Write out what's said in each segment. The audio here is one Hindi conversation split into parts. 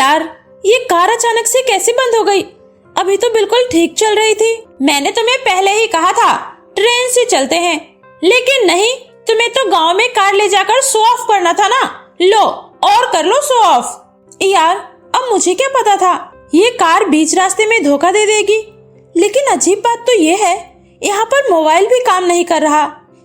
यार, ये कार अचानक से कैसे बंद हो गई? अभी तो बिल्कुल ठीक चल रही थी। मैंने तुम्हें पहले ही कहा था ट्रेन से चलते हैं, लेकिन नहीं, तुम्हें तो गांव में कार ले जाकर शो ऑफ करना था ना। लो और कर लो शो ऑफ। यार, अब मुझे क्या पता था ये कार बीच रास्ते में धोखा दे देगी। लेकिन अजीब बात तो ये है, यहाँ पर मोबाइल भी काम नहीं कर रहा।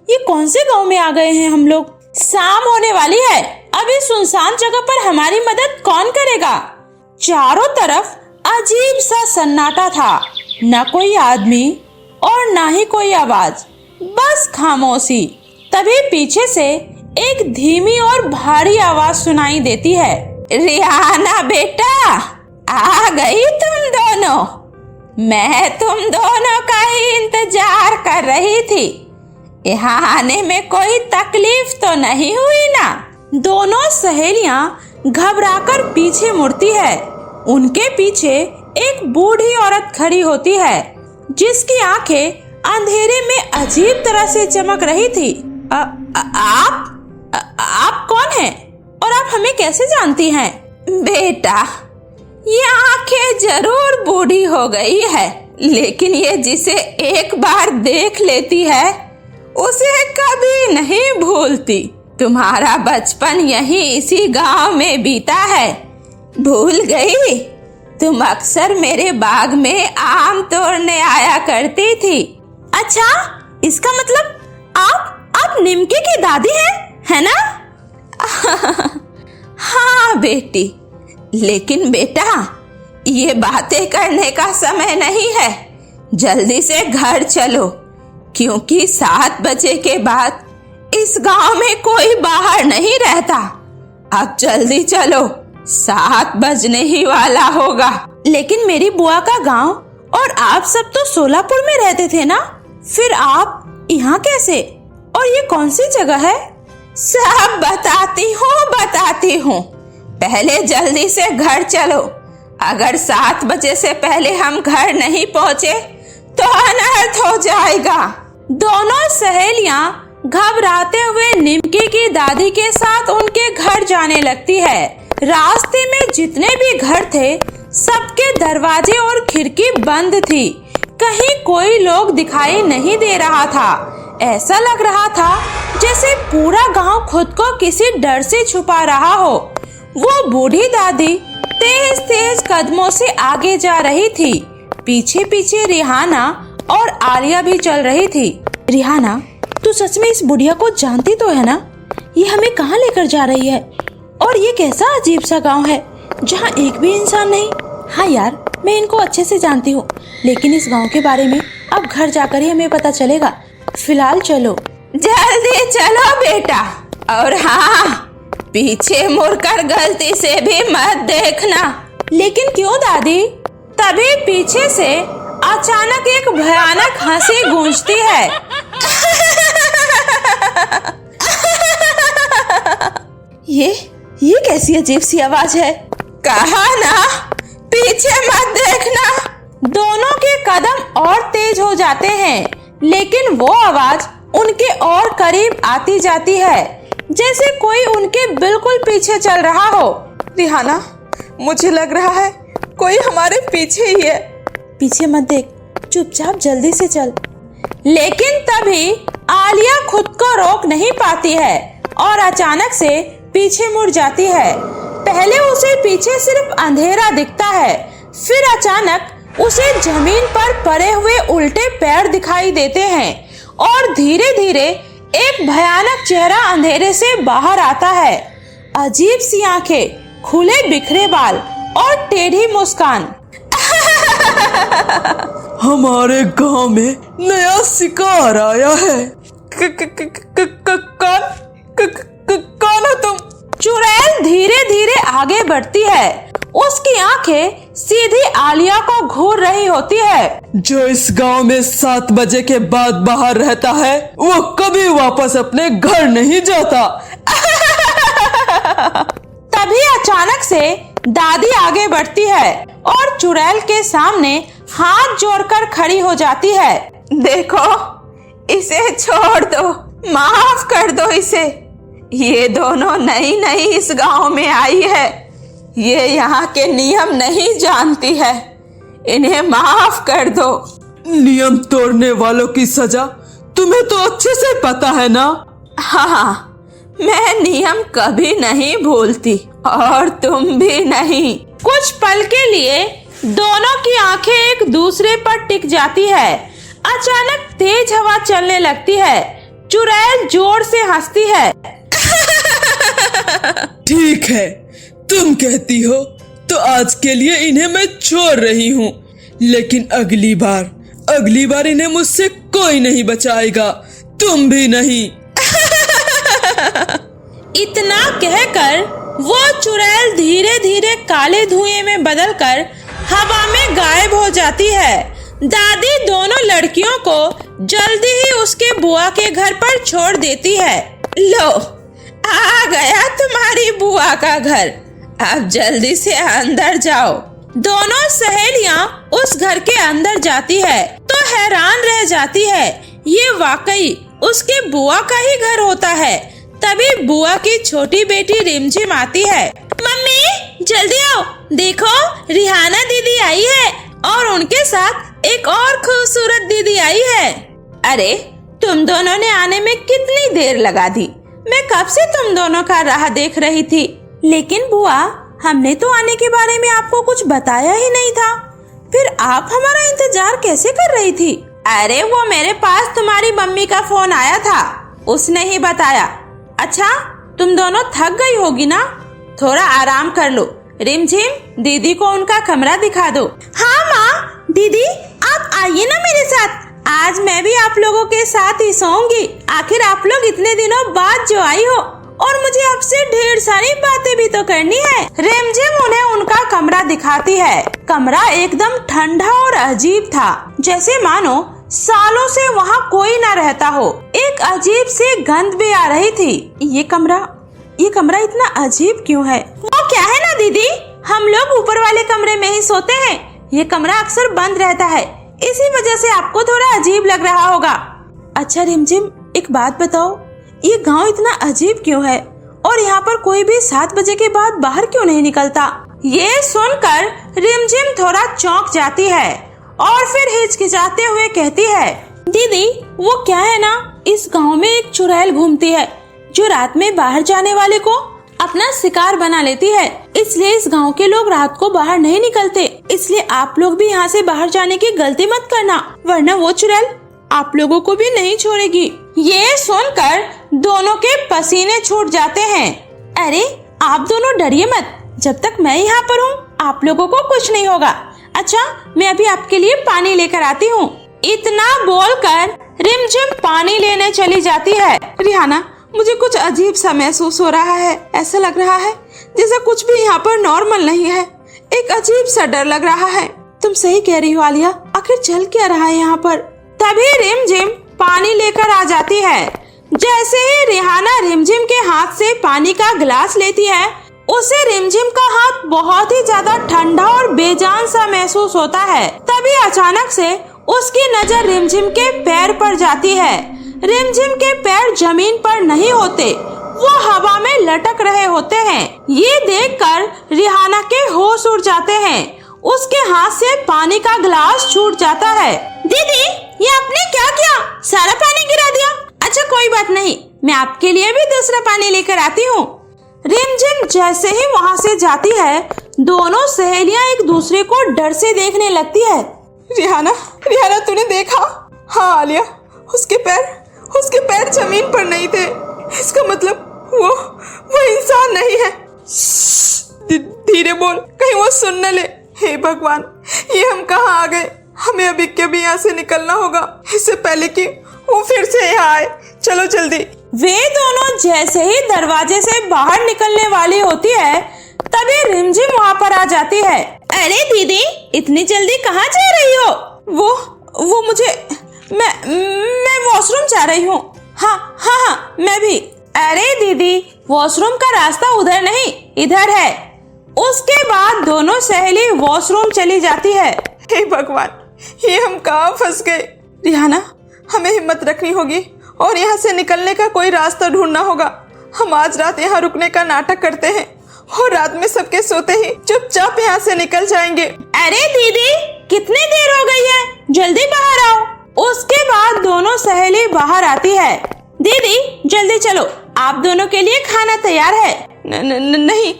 ये कौन से गांव में आ गए हैं हम लोग? शाम होने वाली है, अभी सुनसान जगह पर हमारी मदद कौन करेगा? चारों तरफ अजीब सा सन्नाटा था, न कोई आदमी और न ही कोई आवाज, बस खामोशी। तभी पीछे से एक धीमी और भारी आवाज सुनाई देती है। रिहाना बेटा, आ गई तुम दोनों। मैं तुम दोनों का ही इंतजार कर रही थी। यहाँ आने में कोई तकलीफ तो नहीं हुई ना? दोनों सहेलियां घबराकर पीछे मुड़ती है। उनके पीछे एक बूढ़ी औरत खड़ी होती है, जिसकी आंखें अंधेरे में अजीब तरह से चमक रही थी। आप कौन हैं और आप हमें कैसे जानती हैं? बेटा, ये आंखें जरूर बूढ़ी हो गई है, लेकिन ये जिसे एक बार देख लेती है उसे कभी नहीं भूलती। तुम्हारा बचपन यहीं इसी गांव में बीता है, भूल गई? तुम अक्सर मेरे बाग में आम तोड़ने आया करती थी। अच्छा, इसका मतलब आप निमके की दादी हैं, है ना? हाँ बेटी, लेकिन बेटा, ये बातें करने का समय नहीं है। जल्दी से घर चलो, क्योंकि 7 बजे के बाद इस गांव में कोई बाहर नहीं रहता। अब जल्दी चलो, 7 बजने ही वाला होगा। लेकिन मेरी बुआ का गांव और आप सब तो सोलापुर में रहते थे ना, फिर आप यहाँ कैसे? और ये कौन सी जगह है? सब बताती हूँ। पहले जल्दी से घर चलो। अगर 7 बजे से पहले हम घर नहीं पहुँचे तो अनर्थ हो जाएगा। दोनों सहेलियां घबराते हुए निमकी की दादी के साथ उनके घर जाने लगती है। रास्ते में जितने भी घर थे, सबके दरवाजे और खिड़की बंद थी। कहीं कोई लोग दिखाई नहीं दे रहा था। ऐसा लग रहा था जैसे पूरा गांव खुद को किसी डर से छुपा रहा हो। वो बूढ़ी दादी तेज तेज कदमों से आगे जा रही थी। पीछे पीछे रिहाना और आलिया भी चल रही थी। रिहाना, तू सच में इस बुढ़िया को जानती तो है ना? ये हमें कहाँ लेकर जा रही है? और ये कैसा अजीब सा गांव है जहाँ एक भी इंसान नहीं? हाँ यार, मैं इनको अच्छे से जानती हूँ, लेकिन इस गांव के बारे में अब घर जाकर ही हमें पता चलेगा। फिलहाल चलो। जल्दी चलो बेटा, और हाँ, पीछे मुड़कर गलती से भी मत देखना। लेकिन क्यों दादी? तभी पीछे से अचानक एक भयानक हंसी गूंजती है। ये कैसी अजीब सी आवाज है? कहा ना, पीछे मत देखना। दोनों के कदम और तेज हो जाते हैं, लेकिन वो आवाज उनके और करीब आती जाती है, जैसे कोई उनके बिल्कुल पीछे चल रहा हो। रिहाना, मुझे लग रहा है कोई हमारे पीछे ही है। पीछे मत देख, चुपचाप जल्दी से चल। लेकिन तभी आलिया खुद को रोक नहीं पाती है और अचानक से पीछे मुड़ जाती है। पहले उसे पीछे सिर्फ अंधेरा दिखता है, फिर अचानक उसे जमीन पर पड़े हुए उल्टे पैर दिखाई देते हैं और धीरे धीरे एक भयानक चेहरा अंधेरे से बाहर आता है। अजीब सी आंखें, खुले बिखरे बाल और टेढ़ी मुस्कान। हमारे गांव में नया शिकार आया है। कौन हो तुम? चुड़ैल धीरे धीरे आगे बढ़ती है। उसकी आंखें सीधी आलिया को घूर रही होती है। जो इस गांव में 7 बजे के बाद बाहर रहता है, वो कभी वापस अपने घर नहीं जाता। तभी अचानक से दादी आगे बढ़ती है और चुड़ैल के सामने हाथ जोड़कर खड़ी हो जाती है। देखो, इसे छोड़ दो, माफ कर दो इसे। ये दोनों नई नई इस गांव में आई है। ये यहाँ के नियम नहीं जानती है, इन्हें माफ कर दो। नियम तोड़ने वालों की सजा तुम्हें तो अच्छे से पता है ना। हाँ, मैं नियम कभी नहीं भूलती और तुम भी नहीं। कुछ पल के लिए दोनों की आंखें एक दूसरे पर टिक जाती है। अचानक तेज हवा चलने लगती है। चुड़ैल जोर से हंसती है। ठीक है, तुम कहती हो तो आज के लिए इन्हें मैं छोड़ रही हूँ, लेकिन अगली बार इन्हें मुझसे कोई नहीं बचाएगा, तुम भी नहीं। इतना कहकर वो चुड़ैल धीरे धीरे काले धुएं में बदलकर हवा में गायब हो जाती है। दादी दोनों लड़कियों को जल्दी ही उसके बुआ के घर पर छोड़ देती है। लो, आ गया तुम्हारी बुआ का घर, अब जल्दी से अंदर जाओ। दोनों सहेलियां उस घर के अंदर जाती है तो हैरान रह जाती है, ये वाकई उसके बुआ का ही घर होता है। तभी बुआ की छोटी बेटी रिमझिम आती है। मम्मी जल्दी आओ, देखो रिहाना दीदी आई है और उनके साथ एक और खूबसूरत दीदी आई है। अरे तुम दोनों ने आने में कितनी देर लगा दी, मैं कब से तुम दोनों का राह देख रही थी। लेकिन बुआ, हमने तो आने के बारे में आपको कुछ बताया ही नहीं था, फिर आप हमारा इंतजार कैसे कर रही थी? अरे वो मेरे पास तुम्हारी मम्मी का फोन आया था, उसने ही बताया। अच्छा, तुम दोनों थक गई होगी ना, थोड़ा आराम कर लो। रिमझिम, दीदी को उनका कमरा दिखा दो। हाँ माँ, दीदी आप आइए ना मेरे साथ, आज मैं भी आप लोगों के साथ ही सोऊंगी। आखिर आप लोग इतने दिनों बाद जो आई हो और मुझे आपसे ढेर सारी बातें भी तो करनी है। रिमझिम उन्हें उनका कमरा दिखाती है। कमरा एकदम ठंडा और अजीब था, जैसे मानो सालों से वहाँ कोई न रहता हो। एक अजीब सी गंध भी आ रही थी। ये कमरा इतना अजीब क्यों है? वो क्या है ना दीदी, हम लोग ऊपर वाले कमरे में ही सोते हैं, ये कमरा अक्सर बंद रहता है, इसी वजह से आपको थोड़ा अजीब लग रहा होगा। अच्छा रिमझिम, एक बात बताओ, ये गांव इतना अजीब क्यों है और यहाँ पर कोई भी 7 बजे के बाद बाहर क्यों नहीं निकलता? ये सुनकर रिमझिम थोड़ा चौंक जाती है और फिर हिचकिचाते हुए कहती है, दीदी वो क्या है ना, इस गांव में एक चुड़ैल घूमती है जो रात में बाहर जाने वाले को अपना शिकार बना लेती है, इसलिए इस गांव के लोग रात को बाहर नहीं निकलते। इसलिए आप लोग भी यहाँ से बाहर जाने की गलती मत करना, वरना वो चुड़ैल आप लोगों को भी नहीं छोड़ेगी। ये सुनकर दोनों के पसीने छूट जाते हैं। अरे आप दोनों डरिए मत, जब तक मैं यहाँ पर हूँ आप लोगों को कुछ नहीं होगा। अच्छा, मैं अभी आपके लिए पानी लेकर आती हूँ। इतना बोलकर रिमझिम पानी लेने चली जाती है। रिहाना, मुझे कुछ अजीब सा महसूस हो रहा है, ऐसा लग रहा है जैसे कुछ भी यहाँ पर नॉर्मल नहीं है, एक अजीब सा डर लग रहा है। तुम सही कह रही हो आलिया, आखिर चल क्या रहा है यहाँ पर? तभी रिमझिम पानी लेकर आ जाती है। जैसे ही रिहाना रिमझिम के हाथ से पानी का गिलास लेती है, उसे रिमझिम का हाथ बहुत ही ज्यादा ठंडा और बेजान सा महसूस होता है। तभी अचानक से उसकी नजर रिमझिम के पैर पर जाती है। रिमझिम के पैर जमीन पर नहीं होते, वो हवा में लटक रहे होते हैं। ये देखकर रिहाना के होश उड़ जाते हैं। उसके हाथ से पानी का गिलास छूट जाता है। दीदी, ये आपने क्या किया? सारा पानी गिरा दिया। अच्छा कोई बात नहीं, मैं आपके लिए भी दूसरा पानी लेकर आती हूँ। रिमझिम जैसे ही वहाँ से जाती है, दोनों सहेलियाँ एक दूसरे को डर से देखने लगती है। रिहाना तूने देखा? हाँ आलिया, उसके पैर जमीन पर नहीं थे, इसका मतलब वो इंसान नहीं है। धीरे बोल, कहीं वो सुन न ले। हे भगवान, ये हम कहाँ आ गए? हमें अभी के भी यहाँ से निकलना होगा, इससे पहले कि वो फिर से यहाँ आए। चलो जल्दी। वे दोनों जैसे ही दरवाजे से बाहर निकलने वाली होती है, तभी रिमझिम वहाँ पर आ जाती है। अरे दीदी, इतनी जल्दी कहाँ जा रही हो? वो मुझे मैं वॉशरूम जा रही हूँ। हाँ मैं भी। अरे दीदी, वॉशरूम का रास्ता उधर नहीं, इधर है। उसके बाद दोनों सहेली वॉशरूम चली जाती है। हे भगवान, ये हम कहाँ फंस गए? रिहाना, हमें हिम्मत रखनी होगी और यहाँ से निकलने का कोई रास्ता ढूंढना होगा। हम आज रात यहाँ रुकने का नाटक करते हैं और रात में सबके सोते ही चुपचाप यहाँ से निकल जाएंगे। अरे दीदी, कितनी देर हो गई है, जल्दी बाहर आओ। उसके बाद दोनों सहेली बाहर आती है। दीदी जल्दी चलो, आप दोनों के लिए खाना तैयार है। नहीं,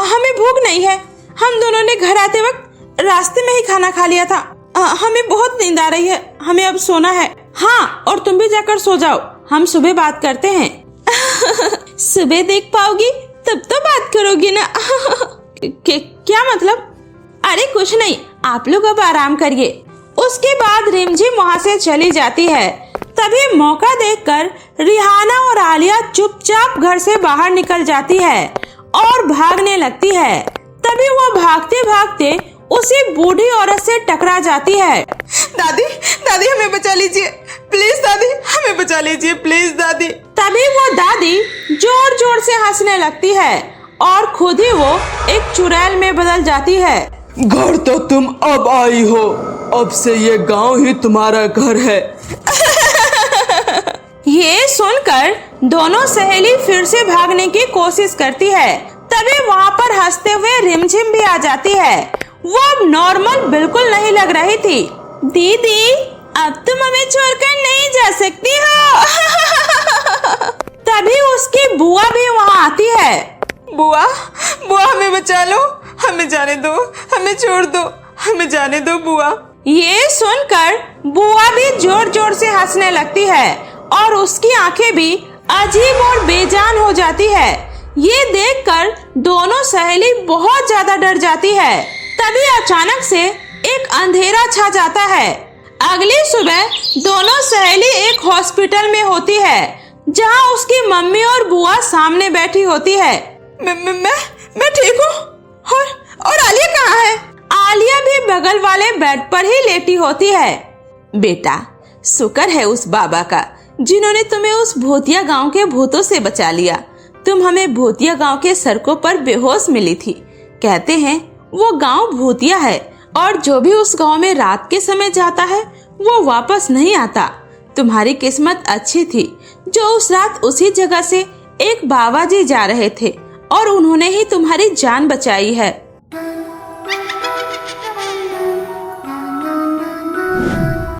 हमें भूख नहीं है। हम दोनों ने घर आते वक्त रास्ते में ही खाना खा लिया था। हमें बहुत नींद आ रही है, हमें अब सोना है। हाँ, और तुम भी जाकर सो जाओ, हम सुबह बात करते हैं। सुबह देख पाओगी तब तो बात करोगी ना। क्या मतलब? अरे कुछ नहीं, आप लोग अब आराम करिए। उसके बाद रिमझिम वहाँ से चली जाती है। तभी मौका देखकर रिहाना और आलिया चुपचाप घर से बाहर निकल जाती है और भागने लगती है। तभी वो भागते भागते उसी बूढ़ी औरत से टकरा जाती है। दादी, दादी हमें बचा लीजिए प्लीज, दादी हमें बचा लीजिए प्लीज दादी। तभी वो दादी जोर जोर से हंसने लगती है और खुद ही वो एक चुड़ैल में बदल जाती है। घर तो तुम अब आई हो, अब से ये गांव ही तुम्हारा घर है। ये सुनकर दोनों सहेली फिर से भागने की कोशिश करती है। तभी वहाँ पर हंसते हुए रिमझिम भी आ जाती है। वो अब नॉर्मल बिल्कुल नहीं लग रही थी। दीदी, अब तुम हमें छोड़कर नहीं जा सकती हो। तभी उसकी बुआ भी वहाँ आती है। बुआ, बुआ हमें बचा लो, हमें जाने दो, हमें छोड़ दो, हमें जाने दो बुआ। ये सुनकर बुआ भी जोर जोर से हंसने लगती है और उसकी आंखें भी अजीब और बेजान हो जाती है। ये देखकर दोनों सहेली बहुत ज्यादा डर जाती है। तभी अचानक से एक अंधेरा छा जाता है। अगली सुबह दोनों सहेली एक हॉस्पिटल में होती है, जहां उसकी मम्मी और बुआ सामने बैठी होती है। मैं ठीक हूँ। और आलिया कहाँ है? आलिया भी बगल वाले बेड पर ही लेटी होती है। बेटा, शुक्र है उस बाबा का जिन्होंने तुम्हें उस भूतिया गांव के भूतों से बचा लिया। तुम हमें भूतिया गांव के सड़कों पर बेहोश मिली थी। कहते हैं वो गांव भूतिया है और जो भी उस गांव में रात के समय जाता है वो वापस नहीं आता। तुम्हारी किस्मत अच्छी थी जो उस रात उसी जगह से एक बाबा जी जा रहे थे और उन्होंने ही तुम्हारी जान बचाई है।